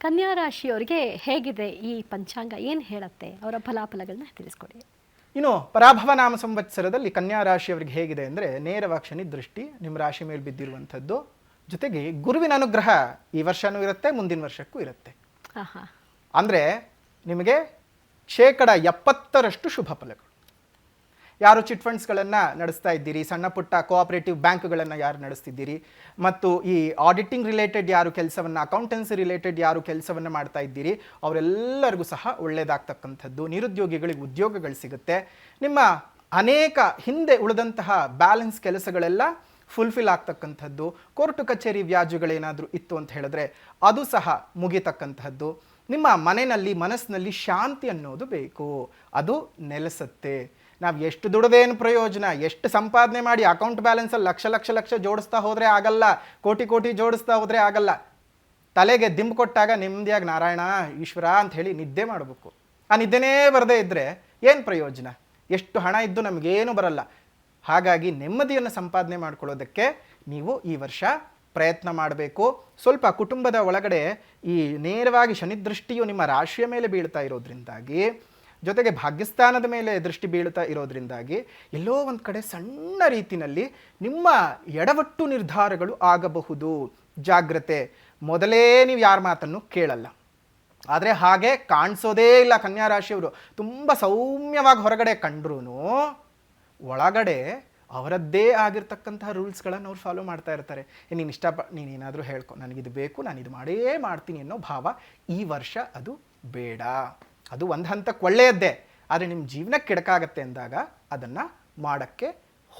ಕನ್ಯಾ ರಾಶಿಯವರಿಗೆ ಹೇಗಿದೆ ಈ ಪಂಚಾಂಗ, ಏನು ಹೇಳುತ್ತೆ? ಅವರ ಫಲಾಫಲಗಳನ್ನ ತಿಳಿಸ್ಕೊಡಿ. ಇನ್ನು ಪರಾಭವ ನಾಮ ಸಂವತ್ಸರದಲ್ಲಿ ಕನ್ಯಾ ರಾಶಿಯವರಿಗೆ ಹೇಗಿದೆ ಅಂದರೆ, ನೇರವಾಗಿ ಶನಿ ದೃಷ್ಟಿ ನಿಮ್ಮ ರಾಶಿ ಮೇಲೆ ಬಿದ್ದಿರುವಂಥದ್ದು. ಜೊತೆಗೆ ಗುರುವಿನ ಅನುಗ್ರಹ ಈ ವರ್ಷನೂ ಇರುತ್ತೆ, ಮುಂದಿನ ವರ್ಷಕ್ಕೂ ಇರುತ್ತೆ. ಅಂದರೆ ನಿಮಗೆ 70% ಶುಭ ಫಲಗಳು. ಯಾರು ಚಿಟ್ ಫಂಡ್ಸ್ಗಳನ್ನು ನಡೆಸ್ತಾ ಇದ್ದೀರಿ, ಸಣ್ಣ ಪುಟ್ಟ ಕೋಆಪರೇಟಿವ್ ಬ್ಯಾಂಕ್ಗಳನ್ನು ಯಾರು ನಡೆಸ್ತಿದ್ದೀರಿ, ಮತ್ತು ಈ ಆಡಿಟಿಂಗ್ ರಿಲೇಟೆಡ್ ಯಾರು ಕೆಲಸವನ್ನು, ಅಕೌಂಟೆನ್ಸಿ ರಿಲೇಟೆಡ್ ಯಾರು ಕೆಲಸವನ್ನು ಮಾಡ್ತಾ ಇದ್ದೀರಿ, ಅವರೆಲ್ಲರಿಗೂ ಸಹ ಒಳ್ಳೆಯದಾಗ್ತಕ್ಕಂಥದ್ದು. ನಿರುದ್ಯೋಗಿಗಳಿಗೆ ಉದ್ಯೋಗಗಳು ಸಿಗುತ್ತೆ. ನಿಮ್ಮ ಅನೇಕ ಹಿಂದೆ ಉಳಿದಂತಹ ಬ್ಯಾಲೆನ್ಸ್ ಕೆಲಸಗಳೆಲ್ಲ ಫುಲ್ಫಿಲ್ ಆಗ್ತಕ್ಕಂಥದ್ದು. ಕೋರ್ಟು ಕಚೇರಿ ವ್ಯಾಜ್ಯಗಳೇನಾದರೂ ಇತ್ತು ಅಂತ ಹೇಳಿದ್ರೆ ಅದು ಸಹ ಮುಗಿತಕ್ಕಂಥದ್ದು. ನಿಮ್ಮ ಮನೆಯಲ್ಲಿ ಮನಸ್ಸಿನಲ್ಲಿ ಶಾಂತಿ ಅನ್ನೋದು ಬೇಕು, ಅದು ನೆಲೆಸುತ್ತೆ. ನಾವು ಎಷ್ಟು ದುಡಿದೇನು ಪ್ರಯೋಜನ, ಎಷ್ಟು ಸಂಪಾದನೆ ಮಾಡಿ ಅಕೌಂಟ್ ಬ್ಯಾಲೆನ್ಸಲ್ಲಿ ಲಕ್ಷ ಜೋಡಿಸ್ತಾ ಹೋದರೆ ಆಗಲ್ಲ, ಕೋಟಿ ಜೋಡಿಸ್ತಾ ಹೋದರೆ ಆಗಲ್ಲ. ತಲೆಗೆ ದಿಂಬು ಕೊಟ್ಟಾಗ ನೆಮ್ಮದಿಯಾಗಿ ನಾರಾಯಣ ಈಶ್ವರ ಅಂತ ಹೇಳಿ ನಿದ್ದೆ ಮಾಡಬೇಕು. ಆ ನಿದ್ದೆನೇ ಬರದೇ ಇದ್ದರೆ ಏನು ಪ್ರಯೋಜನ? ಎಷ್ಟು ಹಣ ಇದ್ದು ನಮಗೇನು ಬರಲ್ಲ. ಹಾಗಾಗಿ ನೆಮ್ಮದಿಯನ್ನು ಸಂಪಾದನೆ ಮಾಡ್ಕೊಳ್ಳೋದಕ್ಕೆ ನೀವು ಈ ವರ್ಷ ಪ್ರಯತ್ನ ಮಾಡಬೇಕು. ಸ್ವಲ್ಪ ಕುಟುಂಬದ ಒಳಗಡೆ ಈ ನೇರವಾಗಿ ಶನಿದೃಷ್ಟಿಯು ನಿಮ್ಮ ರಾಶಿಯ ಮೇಲೆ ಬೀಳ್ತಾ ಇರೋದ್ರಿಂದಾಗಿ, ಜೊತೆಗೆ ಭಾಗ್ಯಸ್ಥಾನದ ಮೇಲೆ ದೃಷ್ಟಿ ಬೀಳ್ತಾ ಇರೋದ್ರಿಂದಾಗಿ ಎಲ್ಲೋ ಒಂದು ಕಡೆ ಸಣ್ಣ ರೀತಿಯಲ್ಲಿ ನಿಮ್ಮ ಎಡವಟ್ಟು ನಿರ್ಧಾರಗಳು ಆಗಬಹುದು. ಜಾಗ್ರತೆ. ಮೊದಲೇ ನೀವು ಯಾರ ಮಾತನ್ನು ಕೇಳಲ್ಲ, ಆದರೆ ಹಾಗೆ ಕಾಣಿಸೋದೇ ಇಲ್ಲ. ಕನ್ಯಾ ರಾಶಿಯವರು ತುಂಬ ಸೌಮ್ಯವಾಗಿ ಹೊರಗಡೆ ಕಂಡ್ರೂ ಒಳಗಡೆ ಅವರದ್ದೇ ಆಗಿರ್ತಕ್ಕಂತಹ ರೂಲ್ಸ್ಗಳನ್ನು ಅವ್ರು ಫಾಲೋ ಮಾಡ್ತಾ ಇರ್ತಾರೆ. ನೀನು ನೀನೇನಾದರೂ ಹೇಳ್ಕೊ, ನನಗಿದು ಬೇಕು, ನಾನು ಇದು ಮಾಡೇ ಮಾಡ್ತೀನಿ ಅನ್ನೋ ಭಾವ ಈ ವರ್ಷ ಅದು ಬೇಡ. ಅದು ಒಂದು ಹಂತಕ್ಕೆ ಒಳ್ಳೆಯದ್ದೇ, ಆದರೆ ನಿಮ್ಮ ಜೀವನಕ್ಕೆ ಕೆಡಕಾಗತ್ತೆ ಅಂದಾಗ ಅದನ್ನು ಮಾಡೋಕ್ಕೆ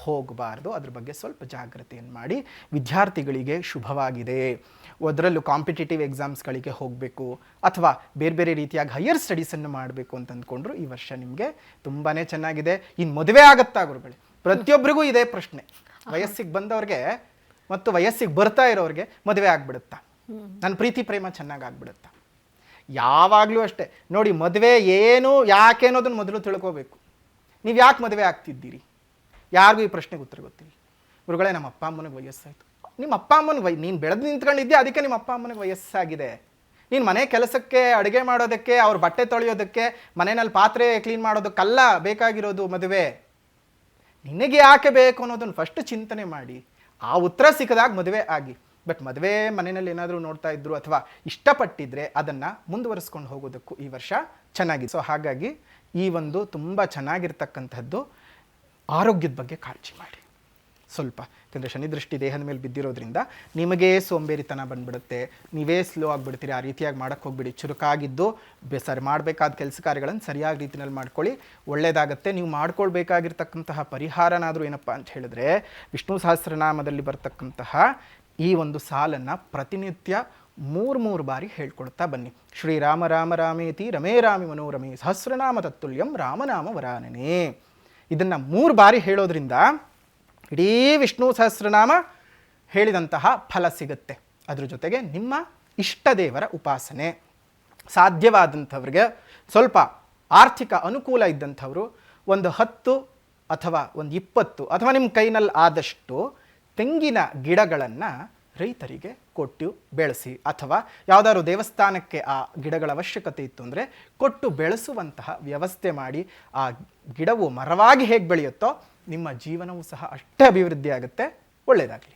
ಹೋಗಬಾರ್ದು. ಅದ್ರ ಬಗ್ಗೆ ಸ್ವಲ್ಪ ಜಾಗ್ರತೆಯನ್ನು ಮಾಡಿ. ವಿದ್ಯಾರ್ಥಿಗಳಿಗೆ ಶುಭವಾಗಿದೆ. ಅದರಲ್ಲೂ ಕಾಂಪಿಟೇಟಿವ್ ಎಕ್ಸಾಮ್ಸ್ಗಳಿಗೆ ಹೋಗಬೇಕು ಅಥವಾ ಬೇರೆ ಬೇರೆ ರೀತಿಯಾಗಿ ಹೈಯರ್ ಸ್ಟಡೀಸನ್ನು ಮಾಡಬೇಕು ಅಂತ ಅಂದ್ಕೊಂಡ್ರು ಈ ವರ್ಷ ನಿಮಗೆ ತುಂಬಾ ಚೆನ್ನಾಗಿದೆ. ಇನ್ನು ಮದುವೆ ಆಗುತ್ತಾ ಗುರುಗಳೇ? ಪ್ರತಿಯೊಬ್ಬರಿಗೂ ಇದೇ ಪ್ರಶ್ನೆ. ವಯಸ್ಸಿಗೆ ಬಂದವ್ರಿಗೆ ಮತ್ತು ವಯಸ್ಸಿಗೆ ಬರ್ತಾ ಇರೋರಿಗೆ ಮದುವೆ ಆಗ್ಬಿಡುತ್ತಾ, ನನ್ನ ಪ್ರೀತಿ ಪ್ರೇಮ ಚೆನ್ನಾಗಿ ಆಗ್ಬಿಡುತ್ತಾ? ಯಾವಾಗಲೂ ಅಷ್ಟೇ ನೋಡಿ, ಮದುವೆ ಏನು ಯಾಕೆ ಅನ್ನೋದನ್ನು ಮೊದಲು ತಿಳ್ಕೋಬೇಕು. ನೀವು ಯಾಕೆ ಮದುವೆ ಆಗ್ತಿದ್ದೀರಿ? ಯಾರಿಗೂ ಈ ಪ್ರಶ್ನೆಗೆ ಉತ್ತರ ಗೊತ್ತಿಲ್ಲ. ಗುರುಗಳೇ, ನಮ್ಮ ಅಪ್ಪ ಅಮ್ಮನಿಗೆ ವಯಸ್ಸಾಯಿತು. ನಿಮ್ಮ ಅಪ್ಪ ಅಮ್ಮನಿಗೆ ನೀನು ಬೆಳೆದು ನಿಂತ್ಕೊಂಡಿದ್ದೆ, ಅದಕ್ಕೆ ನಿಮ್ಮ ಅಪ್ಪ ಅಮ್ಮನಿಗೆ ವಯಸ್ಸಾಗಿದೆ. ನೀನು ಮನೆ ಕೆಲಸಕ್ಕೆ, ಅಡುಗೆ ಮಾಡೋದಕ್ಕೆ, ಅವ್ರ ಬಟ್ಟೆ ತೊಳೆಯೋದಕ್ಕೆ, ಮನೆಯಲ್ಲಿ ಪಾತ್ರೆ ಕ್ಲೀನ್ ಮಾಡೋದಕ್ಕಲ್ಲ ಬೇಕಾಗಿರೋದು ಮದುವೆ. ನಿನಗೆ ಯಾಕೆ ಬೇಕು ಅನ್ನೋದನ್ನು ಫಸ್ಟ್ ಚಿಂತನೆ ಮಾಡಿ, ಆ ಉತ್ತರ ಸಿಕ್ಕದಾಗ ಮದುವೆ ಆಗಿ. ಬಟ್ ಮದುವೆ ಮನೆಯಲ್ಲಿ ಏನಾದರೂ ನೋಡ್ತಾ ಇದ್ರು ಅಥವಾ ಇಷ್ಟಪಟ್ಟಿದ್ರೆ ಅದನ್ನು ಮುಂದುವರಿಸ್ಕೊಂಡು ಹೋಗೋದಕ್ಕೂ ಈ ವರ್ಷ ಚೆನ್ನಾಗಿದೆ. ಸೊ ಹಾಗಾಗಿ ಈ ಒಂದು ತುಂಬ ಚೆನ್ನಾಗಿರ್ತಕ್ಕಂಥದ್ದು. ಆರೋಗ್ಯದ ಬಗ್ಗೆ ಕಾಳಜಿ ಮಾಡಿ ಸ್ವಲ್ಪ. ಯಾಕಂದರೆ ಶನಿದೃಷ್ಟಿ ದೇಹದ ಮೇಲೆ ಬಿದ್ದಿರೋದ್ರಿಂದ ನಿಮಗೇ ಸೋಂಬೇರಿತನ ಬಂದುಬಿಡುತ್ತೆ, ನೀವೇ ಸ್ಲೋ ಆಗಿಬಿಡ್ತೀರಿ. ಆ ರೀತಿಯಾಗಿ ಮಾಡೋಕ್ಕೆ ಹೋಗ್ಬಿಡಿ. ಚುರುಕಾಗಿದ್ದು ಸರಿ ಮಾಡಬೇಕಾದ ಕೆಲಸ ಕಾರ್ಯಗಳನ್ನು ಸರಿಯಾದ ರೀತಿಯಲ್ಲಿ ಮಾಡ್ಕೊಳ್ಳಿ, ಒಳ್ಳೆಯದಾಗತ್ತೆ. ನೀವು ಮಾಡ್ಕೊಳ್ಬೇಕಾಗಿರ್ತಕ್ಕಂತಹ ಪರಿಹಾರನಾದರೂ ಏನಪ್ಪ ಅಂತ ಹೇಳಿದ್ರೆ, ವಿಷ್ಣು ಸಹಸ್ರನಾಮದಲ್ಲಿ ಬರ್ತಕ್ಕಂತಹ ಈ ಒಂದು ಸಾಲನ್ನು ಪ್ರತಿನಿತ್ಯ 3 ಬಾರಿ ಹೇಳ್ಕೊಳ್ತಾ ಬನ್ನಿ. ಶ್ರೀರಾಮ ರಾಮ ರಾಮೇತಿ ರಮೇ ರಾಮಿ ಮನೋರಮೆ ಸಹಸ್ರನಾಮ ತತ್ತುಲ್ಯಂ ರಾಮನಾಮ ವರಾನನೇ. ಇದನ್ನು 3 ಬಾರಿ ಹೇಳೋದ್ರಿಂದ ಇಡೀ ವಿಷ್ಣು ಸಹಸ್ರನಾಮ ಹೇಳಿದಂತಹ ಫಲ ಸಿಗುತ್ತೆ. ಅದ್ರ ಜೊತೆಗೆ ನಿಮ್ಮ ಇಷ್ಟ ದೇವರ ಉಪಾಸನೆ. ಸಾಧ್ಯವಾದಂಥವ್ರಿಗೆ, ಸ್ವಲ್ಪ ಆರ್ಥಿಕ ಅನುಕೂಲ ಇದ್ದಂಥವರು ಒಂದು 10 ಅಥವಾ ಒಂದು 20 ಅಥವಾ ನಿಮ್ಮ ಕೈನಲ್ಲಿ ಆದಷ್ಟು ತೆಂಗಿನ ಗಿಡಗಳನ್ನು ರೈತರಿಗೆ ಕೊಟ್ಟು ಬೆಳೆಸಿ, ಅಥವಾ ಯಾವುದಾದ್ರು ದೇವಸ್ಥಾನಕ್ಕೆ ಆ ಗಿಡಗಳ ಅವಶ್ಯಕತೆ ಇತ್ತು ಅಂದರೆ ಕೊಟ್ಟು ಬೆಳೆಸುವಂತಹ ವ್ಯವಸ್ಥೆ ಮಾಡಿ. ಆ ಗಿಡವು ಮರವಾಗಿ ಹೇಗೆ ಬೆಳೆಯುತ್ತೋ ನಿಮ್ಮ ಜೀವನವೂ ಸಹ ಅಷ್ಟೇ ಅಭಿವೃದ್ಧಿ ಆಗುತ್ತೆ. ಒಳ್ಳೆಯದಾಗಲಿ.